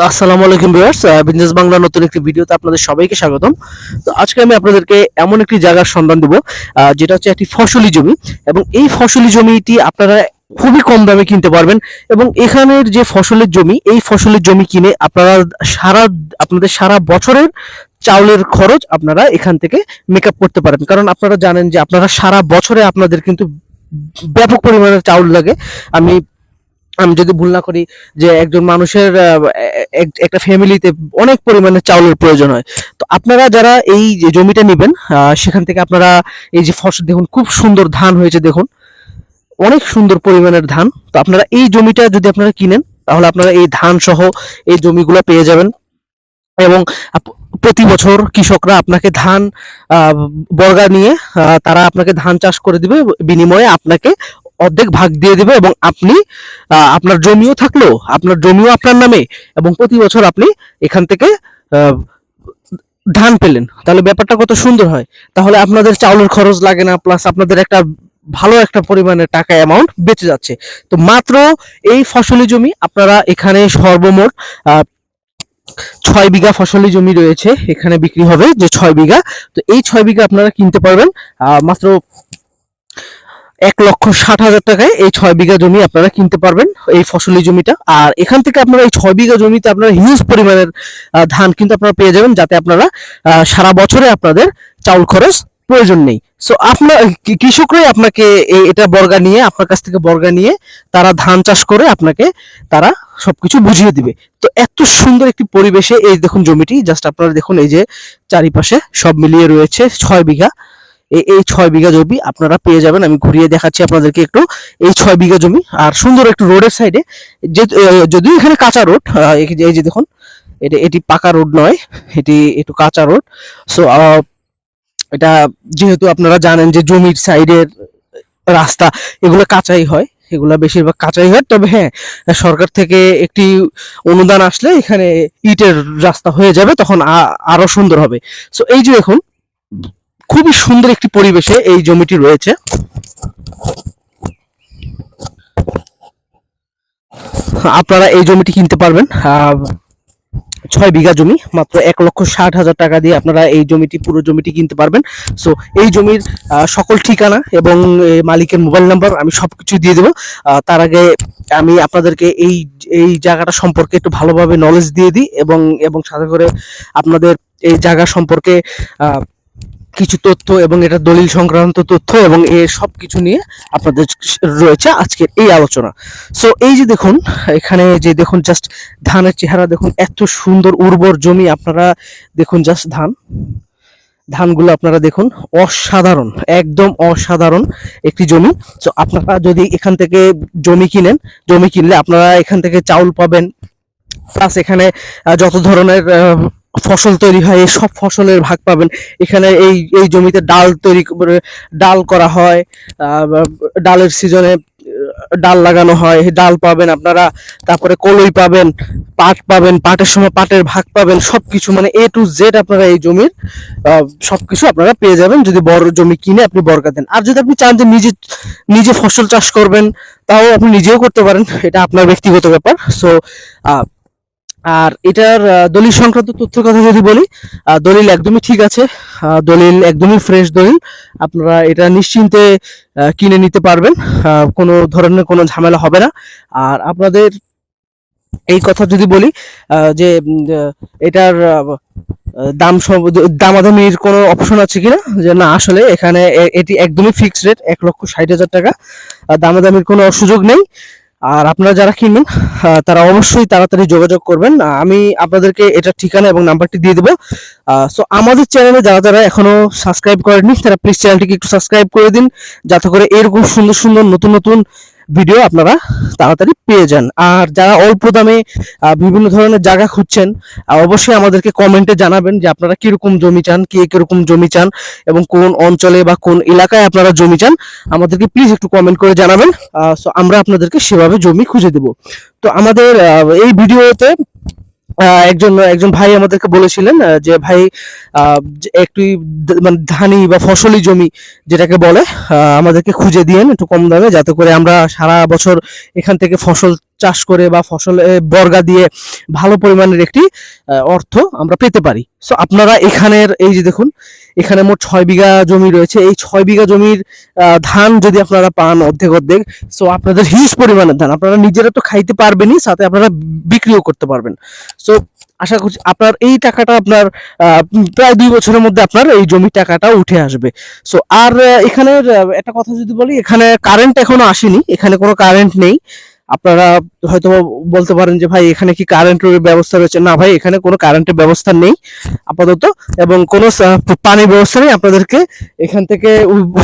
আসসালামু আলাইকুম viewers, business Bangla নতুন একটি ভিডিওতে আপনাদের সবাইকে স্বাগতম। তো আজকে আমি আপনাদেরকে এমন একটি জায়গার সন্ধান দেব, যেটা হচ্ছে একটি ফসলি জমি। এবং এই ফসলি জমিটি আপনারা খুবই কম দামে কিনতে পারবেন। এবং এখানের যে ফসলের জমি, এই ফসলের জমি কিনে আপনারা আপনাদের সারা বছরের চাউলের খরচ আপনারা এখান থেকে মেকআপ করতে পারেন। কারণ আপনারা জানেন যে আপনারা সারা বছরে আপনাদের কিন্তু ব্যাপক পরিমাণে চাউল লাগে। আমি আমি যদি ভুল না করি যে একজন মানুষের একটা ফ্যামিলিতে অনেক পরিমাণে চাউলের প্রয়োজন হয়। তো আপনারা যারা এই যে জমিটা নেবেন, সেখান থেকে আপনারা এই যে ফসল দেখুন, খুব সুন্দর ধান হয়েছে দেখুন, অনেক সুন্দর পরিমাণের ধান। তো আপনারা এই জমিটা যদি আপনারা কিনেন, তাহলে আপনারা এই ধান সহ এই জমিগুলো পেয়ে যাবেন। এবং প্রতি বছর কৃষকরা আপনাকে ধান বর্গা নিয়ে তারা আপনাকে ধান চাষ করে দিবে, বিনিময়ে আপনাকে অর্ধেক ভাগ দিয়ে দিবে। এবং আপনি আপনার জমিও থাকলো, আপনার জমিও আপনার নামে, এবং প্রতি বছর আপনি এখান থেকে আহ, ধান পেলেন। তাহলে ব্যাপারটা কত সুন্দর হয়। তাহলে আপনাদের চাউলের খরচ লাগে না, প্লাস আপনাদের একটা ভালো একটা পরিমাণের টাকা অ্যামাউন্ট বেঁচে যাচ্ছে। তো মাত্র এই ফসলি জমি আপনারা এখানে সর্বমোট 6 বিঘা ফসলি জমি রয়েছে, এখানে বিক্রি হবে যে 6 বিঘা। তো এই 6 বিঘা আপনারা কিনতে পারবেন মাত্র 1,60,000 টাকায়। এই 6 বিঘা জমি আপনারা কিনতে পারবেন, এই ফসলি জমিটা। আর এখান থেকে আপনারা এই 6 বিঘা জমিতে আপনারা হিউজ পরিমাণের ধান কিন্তু আপনারা পেয়ে যাবেন, যাতে আপনারা সারা বছরে আপনাদের চাউল খরচ প্রয়োজন নেই। সো আপনার কৃষকরাই আপনাকে এটা বর্গা নিয়ে, আপনার কাছ থেকে বর্গা নিয়ে তারা ধান চাষ করে আপনাকে তারা সবকিছু বুঝিয়ে দিবে। তো এত সুন্দর একটি পরিবেশে এই দেখুন জমিটি, জাস্ট আপনারা দেখুন, এই যে চারিপাশে সব মিলিয়ে রয়েছে 6 বিঘা। এই 6 বিঘা জমি আপনারা পেয়ে যাবেন। আমি ঘুরিয়ে দেখাচ্ছি আপনাদেরকে একটু এই 6 বিঘা জমি। আর সুন্দর একটু রোডের সাইডে, যে যদিও এখানে কাঁচা রোড, এই যে দেখুন, এটি পাকা রোড নয়, এটি একটু কাঁচা রোড। সো এটা যেহেতু আপনারা জানেন যে জমির সাইডের রাস্তা এগুলো কাঁচাই হয়, এগুলা বেশিরভাগ কাঁচাই হয়। তবে হ্যাঁ, সরকার থেকে একটি অনুদান আসলে এখানে ইটের রাস্তা হয়ে যাবে, তখন আরো সুন্দর হবে। সো এই যে দেখুন, খুবই সুন্দর একটি পরিবেশে এই জমিটি রয়েছে। আপনারা এই জমিটি কিনতে পারবেন। 6 বিঘা জমি মাত্র 1,60,000 টাকা দিয়ে আপনারা এই জমিটি, পুরো জমিটি কিনতে পারবেন। সো এই জমির সকল ঠিকানা এবং মালিকের মোবাইল নাম্বার আমি সবকিছু দিয়ে দেবো। তার আগে আমি আপনাদেরকে এই এই জায়গাটা সম্পর্কে একটু ভালোভাবে নলেজ দিয়ে দিই, এবং এবং সাথে করে আপনাদের এই জায়গা সম্পর্কে কিছু তথ্য এবং এটা দলিল সংক্রান্ত তথ্য এবং এর সব কিছু নিয়ে আপনাদের রয়েছে আজকের এই আলোচনা। সো এই যে দেখুন, এখানে যে দেখুন, জাস্ট ধানের চেহারা দেখুন, এত সুন্দর উর্বর জমি। আপনারা দেখুন জাস্ট ধানগুলো আপনারা দেখুন, অসাধারণ, একদম অসাধারণ একটি জমি। সো আপনারা যদি এখান থেকে জমি কিনলে আপনারা এখান থেকে চাউল পাবেন, প্লাস এখানে যত ধরনের ফসল তৈরি হয় এই সব ফসলের ভাগ পাবেন। এখানে এই এই জমিতে ডাল করা হয়, ডালের সিজনে ডাল লাগানো হয়, ডাল পাবেন আপনারা। তারপরে কলই পাবেন, পাট পাবেন, পাটের সময় পাটের ভাগ পাবেন, সবকিছু মানে A to Z আপনারা এই জমির সবকিছু আপনারা পেয়ে যাবেন যদি বড় জমি কিনে আপনি বর্গা দেন। আর যদি আপনি চান যে নিজে নিজে ফসল চাষ করবেন, তাও আপনি নিজেও করতে পারেন, এটা আপনার ব্যক্তিগত ব্যাপার। সো আর এটার দলিল সংক্রান্ত তথ্যের কথা যদি বলি, দলিল একদমই ঠিক আছে, দলিল একদমই ফ্রেশ দলিল। আপনারা এটা নিশ্চিন্তে কিনে নিতে পারবেন, কোনো ধরনের কোনো ঝামেলা হবে না। আর আপনাদের এই কথা যদি বলি যে এটার দামাদামির কোনো অপশন আছে কিনা, যে না, আসলে এখানে এটি একদমই ফিক্সড রেট 1,60,000 টাকা, দামাদামির কোনো সুযোগ নেই। আর আপনারা যারা কিনবেন তারা অবশ্যই তাড়াতাড়ি যোগাযোগ করবেন। আমি আপনাদেরকে এটার ঠিকানা এবং নাম্বারটি দিয়ে দেবো। সো আমাদের চ্যানেলে যারা যারা এখনো সাবস্ক্রাইব করেননি, তারা প্লিজ চ্যানেলটিকে একটু সাবস্ক্রাইব করে দিন, যাতে করে এরকম সুন্দর সুন্দর নতুন নতুন ভিডিও আপনারা তাড়াতাড়ি পেয়ে যান। আর যারা অল্প দামে বিভিন্ন ধরনের জায়গা খুঁজছেন, অবশ্যই আমাদেরকে কমেন্টে জানাবেন যে আপনারা কিরকম জমি চান, কে কিরকম জমি চান, এবং কোন অঞ্চলে বা কোন এলাকায় আপনারা জমি চান, আমাদেরকে প্লিজ একটু কমেন্ট করে জানাবেন। সো আমরা আপনাদেরকে সেভাবে জমি খুঁজে দেব। তো আমাদের এই ভিডিওতে একজন একজন ভাই আমাদেরকে বলেছিলেন যে ভাই যে একটু মানে ধানি বা ফসলি জমি যেটাকে বলে আমাদেরকে খুঁজে দিয়েন একটু কম দামে, যাতে করে আমরা সারা বছর এখান থেকে ফসল চাষ করে বা ফসল বর্গা দিয়ে ভালো পরিমাণের একটি অর্থ আমরা পেতে পারি। সো আপনারা এখানের এই যে দেখুন, এখানে মোট 6 বিঘা জমি রয়েছে। এই 6 বিঘা জমির ধান যদি আপনারা পান অর্ধেক অর্ধেক, সো আপনাদের হিউজ পরিমাণের ধান আপনারা নিজেরা তো খাইতে পারবেনই, সাথে আপনারা বিক্রিও করতে পারবেন। সো আশা করছি আপনার এই টাকাটা আপনার প্রায় 2 বছরের মধ্যে আপনার এই জমির টাকাটা উঠে আসবে। সো আর এখানের একটা কথা যদি বলি, এখানে কারেন্ট এখনো আসেনি, এখানে কোনো কারেন্ট নেই। আপনারা হয়তো বলতে পারেন যে ভাই এখানে কি কারেন্টের ব্যবস্থা রয়েছে? না ভাই, এখানে কোনো কারেন্টের ব্যবস্থা নেই আপাতত, এবং কোনো পানির ব্যবস্থা নেই। আপনাদেরকে এখান থেকে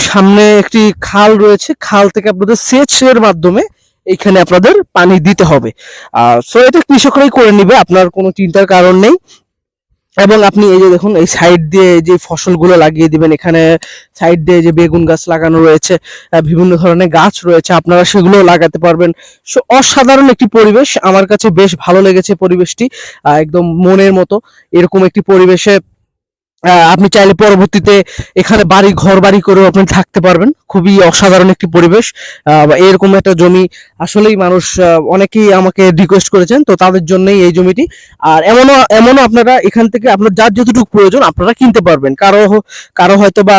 সামনে একটি খাল রয়েছে, খাল থেকে আপনাদের সেচের মাধ্যমে এইখানে আপনাদের পানি দিতে হবে। সো এটা কৃষকরাই করে নিবে, আপনার কোনো চিন্তার কারণ নেই। এবং আপনি এই যে দেখুন, এই সাইড দিয়ে যে ফসলগুলো লাগিয়ে দিবেন, এখানে সাইড দিয়ে যে বেগুন গাছ লাগানো রয়েছে, বিভিন্ন ধরনের গাছ রয়েছে, আপনারা সেগুলো লাগাতে পারবেন। সো অসাধারণ একটি পরিবেশ, আমার কাছে বেশ ভালো লেগেছে পরিবেশটি, একদম মনের মতো এরকম একটি পরিবেশে আপনি চাইলে পরবর্তীতে এখানে ঘর বাড়ি করেও আপনি থাকতে পারবেন। খুবই অসাধারণ একটি পরিবেশ। এরকম একটা জমি আসলেই মানুষ অনেকেই আমাকে রিকোয়েস্ট করেছেন, তো তাদের জন্যই এই জমিটি। আর এমনও এমনও আপনারা এখান থেকে আপনার যার যতটুকু প্রয়োজন আপনারা কিনতে পারবেন। কারো হয়তো বা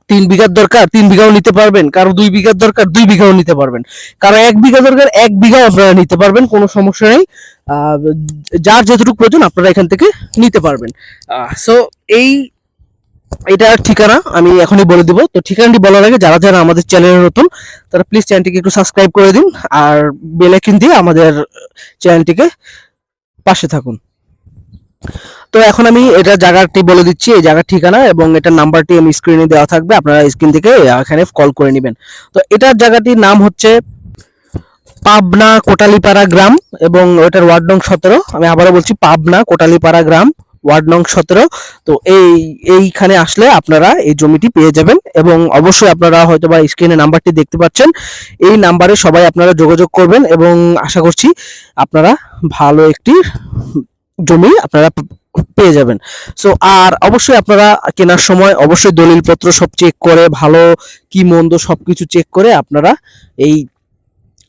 3 বিঘার দরকার 3 বিঘাও নিতে পারবেন, কারো 2 বিঘার দরকার 2 বিঘাও নিতে পারবেন, কারো 1 বিঘা দরকার 1 বিঘাও আপনারা নিতে পারবেন, কোনো সমস্যা নেই। আহ, যার যতটুকু প্রয়োজন আপনারা এখান থেকে নিতে পারবেন। সো এই এটার ঠিকানা আমি এখনই বলে দিব। তো ঠিকানাটি বলার আগে যারা যারা আমাদের চ্যানেলে নতুন, তারা প্লিজ চ্যানেলটিকে একটু সাবস্ক্রাইব করে দিন, আর বেল আইকন দিয়ে আমাদের চ্যানেলটিকে পাশে থাকুন। তো এখন আমি এটা জায়গাটি বলে দিচ্ছি, এই জায়গার ঠিকানা এবং এটার নাম্বারটি আমি স্ক্রিনে দেওয়া থাকবে, আপনারা স্ক্রিন থেকে এখানে কল করে নেবেন। তো এটার জায়গাটির নাম হচ্ছে পাবনা কোটালীপাড়া গ্রাম, এবং ওটার ওয়ার্ড নং 17। আমি আবারও বলছি, পাবনা কোটালীপাড়া গ্রাম, ওয়ার্ড নং 17। তো এইখানে আসলে আপনারা এই জমিটি পেয়ে যাবেন, এবং অবশ্যই আপনারা হয়তো বা স্ক্রিনে নাম্বারটি দেখতে পাচ্ছেন, এই নাম্বারে সবাই আপনারা যোগাযোগ করবেন, এবং আশা করছি আপনারা ভালো একটি জমি আপনারা পেয়ে যাবেন। সো আর অবশ্যই আপনারা কেনার সময় অবশ্যই দলিলপত্র সব চেক করে, ভালো কি মন্দ সবকিছু চেক করে আপনারা এই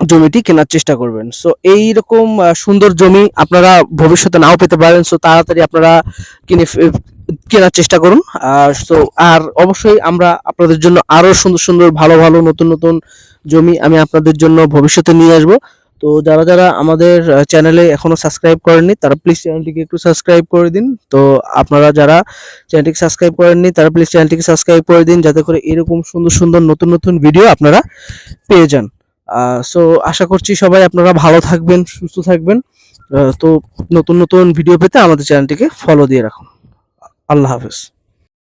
জমিটি কেনার চেষ্টা করবেন। সো এইরকম সুন্দর জমি আপনারা ভবিষ্যতে নাও পেতে পারেন। সো তাড়াতাড়ি আপনারা কেনার চেষ্টা করুন। আর অবশ্যই আমরা আপনাদের জন্য আরো সুন্দর সুন্দর ভালো ভালো নতুন নতুন জমি আমি আপনাদের জন্য ভবিষ্যতে নিয়ে আসবো। তো যারা যারা আমাদের চ্যানেলে এখনো সাবস্ক্রাইব করেননি, তারা প্লিজ চ্যানেলটিকে একটু সাবস্ক্রাইব করে দিন। তো আপনারা যারা চ্যানেলটিকে সাবস্ক্রাইব করেননি, তারা প্লিজ চ্যানেলটিকে সাবস্ক্রাইব করে দিন, যাতে করে এরকম সুন্দর সুন্দর নতুন নতুন ভিডিও আপনারা পেয়ে যান। সো আশা করছি সবাই আপনারা ভালো থাকবেন, সুস্থ থাকবেন। তো নতুন নতুন ভিডিও পেতে আমাদের চ্যানেলটিকে ফলো দিয়ে রাখুন। আল্লাহ হাফেজ।